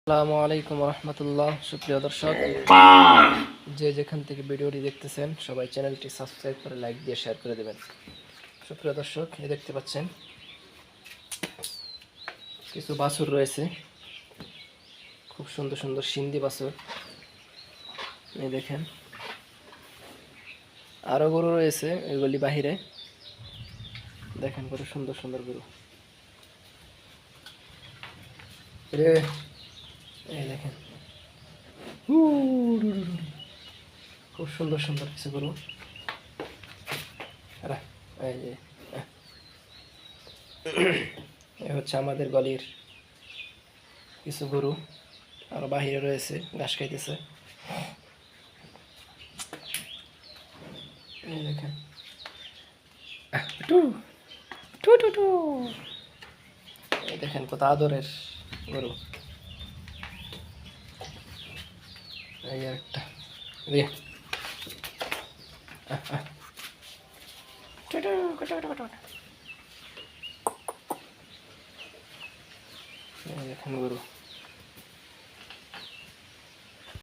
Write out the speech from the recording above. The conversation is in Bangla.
আসসালামু আলাইকুম রহমতুল্লাহ। সুপ্রিয় দর্শক, যে যেখান থেকে ভিডিওটি দেখতেছেন সবাই চ্যানেলটি সাবস্ক্রাইব করে লাইক দিয়ে শেয়ার করে দেবেন। সুপ্রিয় দর্শক, এই দেখতে পাচ্ছেন কিছু বাছুর রয়েছে, খুব সুন্দর সুন্দর সিন্ধি বাছুর। এই দেখেন আরও গরু রয়েছে, এগুলি বাহিরে। দেখেন কত সুন্দর সুন্দর গরু। এই দেখেন খুব সুন্দর সুন্দর কিছু গরু। এই যে এ হচ্ছে আমাদের গলির কিছু গরু, আর বাহিরে রয়েছে ঘাস খাইতেছে। এই দেখেন এই দেখেন কত আদরের গরু। এই একটা দেখেন গরু।